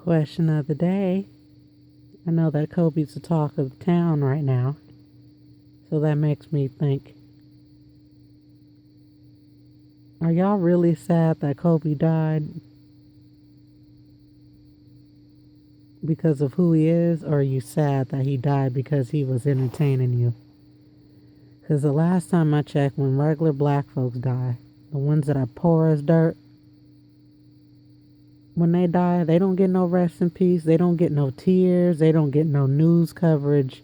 Question of the day. I know that Kobe's the talk of the town right now, so that makes me think, are y'all really sad that Kobe died because of who he is, or are you sad that he died because he was entertaining you? Because the last time I checked, when regular black folks die, the ones that are poor as dirt, when they die, they don't get no rest in peace. They don't get no tears. They don't get no news coverage.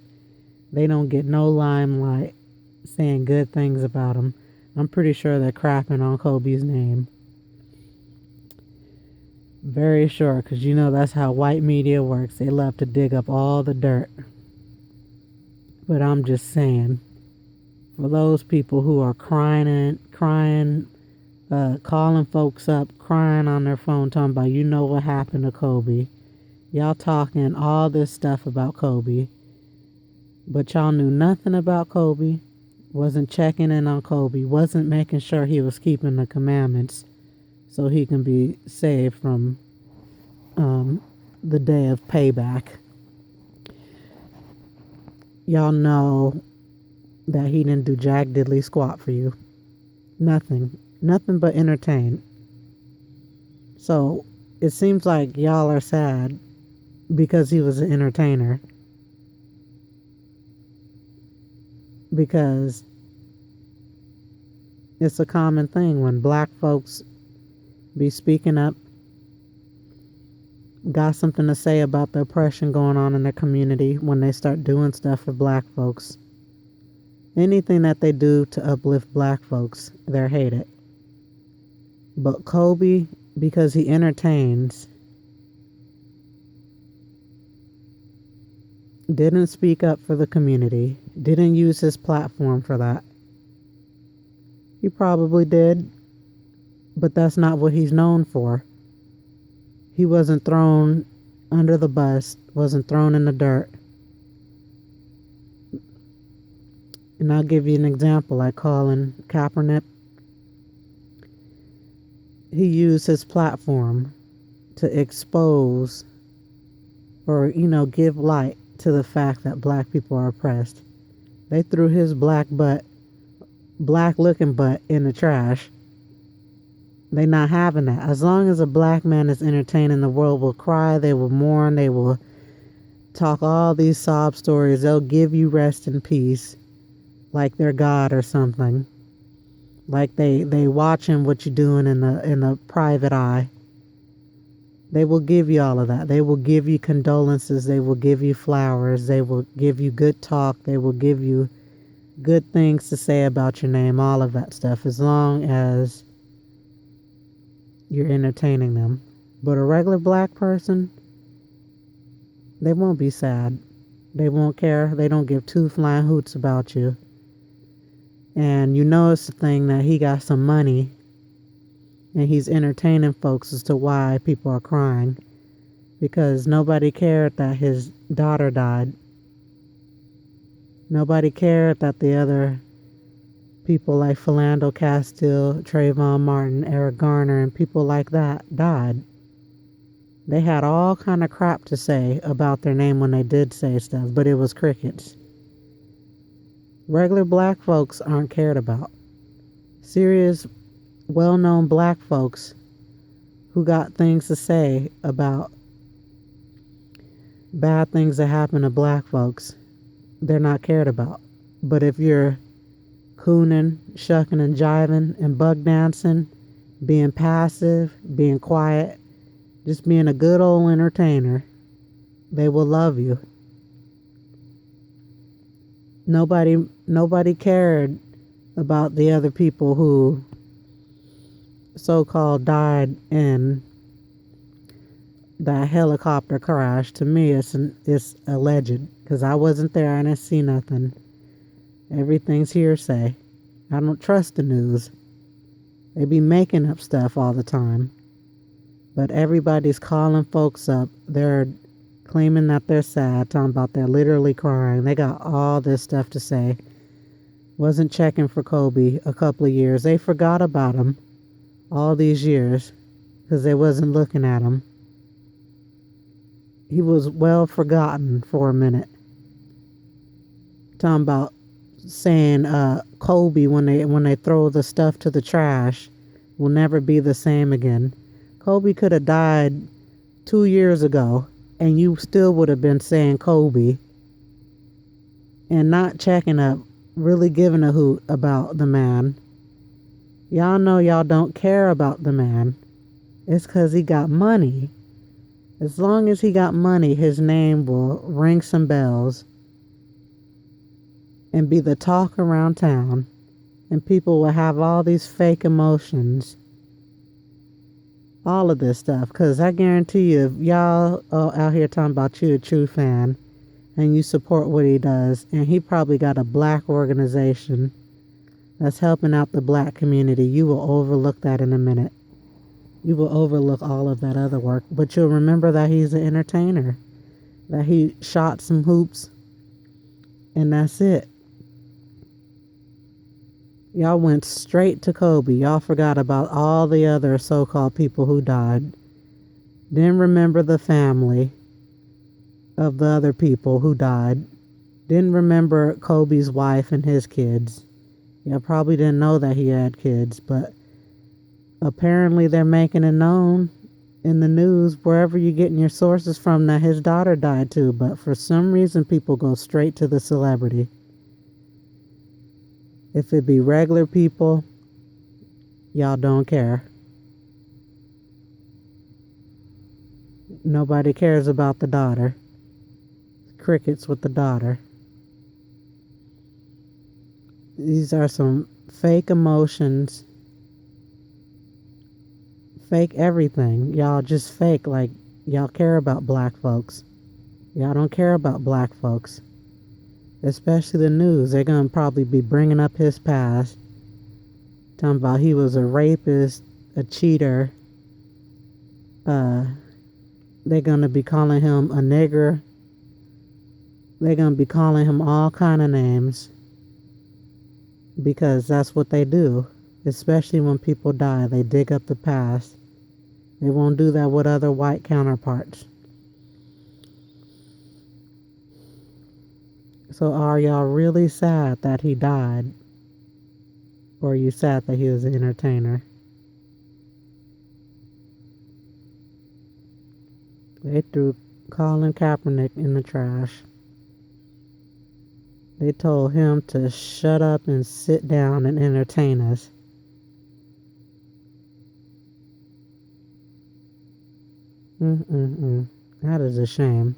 They don't get no limelight saying good things about them. I'm pretty sure they're crapping on Kobe's name. Very sure, because you know that's how white media works. They love to dig up all the dirt. But I'm just saying, for those people who are crying, calling folks up, crying on their phone, talking about, you know what happened to Kobe. Y'all talking all this stuff about Kobe, but y'all knew nothing about Kobe, wasn't checking in on Kobe, wasn't making sure he was keeping the commandments so he can be saved from the day of payback. Y'all know that he didn't do jack diddly squat for you. Nothing but entertain. So it seems like y'all are sad because he was an entertainer. Because it's a common thing when black folks be speaking up, got something to say about the oppression going on in their community, when they start doing stuff for black folks. Anything that they do to uplift black folks, they're hated. But Kobe, because he entertains, didn't speak up for the community, didn't use his platform for that. He probably did, but that's not what he's known for. He wasn't thrown under the bus, wasn't thrown in the dirt. And I'll give you an example, like Colin Kaepernick. He used his platform to expose or, give light to the fact that black people are oppressed. They threw his black looking butt in the trash. They not having that. As long as a black man is entertaining, the world will cry, they will mourn, they will talk all these sob stories. They'll give you rest in peace like they're God or something. Like they watching what you're doing in the private eye. They will give you all of that. They will give you condolences. They will give you flowers. They will give you good talk. They will give you good things to say about your name, all of that stuff, as long as you're entertaining them. But a regular black person, they won't be sad. They won't care. They don't give two flying hoots about you. And you know it's the thing that he got some money and he's entertaining folks as to why people are crying. Because nobody cared that his daughter died. Nobody cared that the other people like Philando Castile, Trayvon Martin, Eric Garner, and people like that died. They had all kind of crap to say about their name when they did say stuff, but it was crickets. Regular black folks aren't cared about. Serious, well-known black folks who got things to say about bad things that happen to black folks, they're not cared about. But if you're cooning, shucking and jiving and bug dancing, being passive, being quiet, just being a good old entertainer, they will love you. Nobody cared about the other people who so-called died in that helicopter crash. To me, it's alleged, because I wasn't there. I didn't see nothing. Everything's hearsay. I don't trust the news. They be making up stuff all the time. But everybody's calling folks up. They're claiming that they're sad, talking about they're literally crying. They got all this stuff to say. Wasn't checking for Kobe a couple of years. They forgot about him all these years because they wasn't looking at him. he was well forgotten for a minute. Talking about saying Kobe when they throw the stuff to the trash will never be the same again. Kobe could have died 2 years ago and you still would have been saying Kobe and not checking up, really giving a hoot about the man. Y'all know y'all don't care about the man. It's because he got money. As long as he got money, his name will ring some bells and be the talk around town. And people will have all these fake emotions. All of this stuff. Because I guarantee you, if y'all out here talking about you a true fan and you support what he does, and he probably got a black organization that's helping out the black community, you will overlook that in a minute. You will overlook all of that other work, but you'll remember that he's an entertainer, that he shot some hoops, and that's it. Y'all went straight to Kobe. Y'all forgot about all the other so-called people who died. Didn't remember the family of the other people who died. Didn't remember Kobe's wife and his kids. Y'all probably didn't know that he had kids, but apparently they're making it known in the news, wherever you're getting your sources from, that his daughter died too. But for some reason, people go straight to the celebrity. If it be regular people, y'all don't care. Nobody cares about the daughter. Crickets with the daughter. These are some fake emotions. Fake everything. Y'all just fake like y'all care about black folks. Y'all don't care about black folks. Especially the news. They're going to probably be bringing up his past. Talking about he was a rapist, a cheater. They're going to be calling him a nigger. They're going to be calling him all kind of names. Because that's what they do. Especially when people die. They dig up the past. They won't do that with other white counterparts. So are y'all really sad that he died? Or are you sad that he was an entertainer? They threw Colin Kaepernick in the trash. They told him to shut up and sit down and entertain us. That is a shame.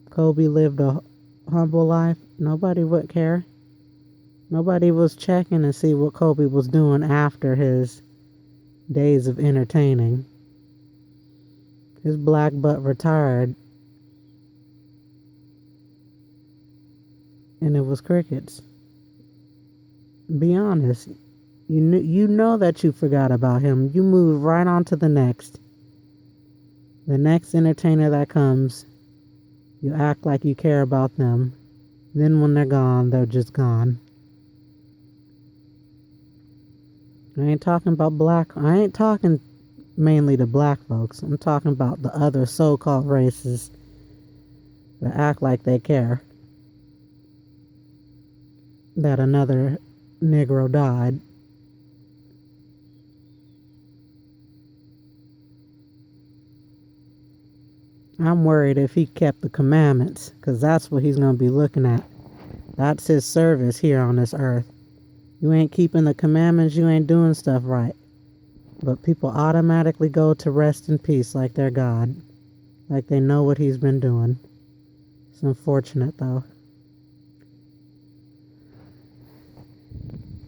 Kobe lived a humble life. Nobody would care. Nobody was checking to see what Kobe was doing after his days of entertaining. His black butt retired. And it was crickets. Be honest. You know that you forgot about him. You move right on to the next. The next entertainer that comes, you act like you care about them. Then when they're gone, they're just gone. I ain't talking mainly to black folks. I'm talking about the other so-called races that act like they care that another Negro died. I'm worried if he kept the commandments, because that's what he's going to be looking at. That's his service here on this earth. You ain't keeping the commandments, you ain't doing stuff right. But people automatically go to rest in peace like they're God. Like they know what he's been doing. It's unfortunate though.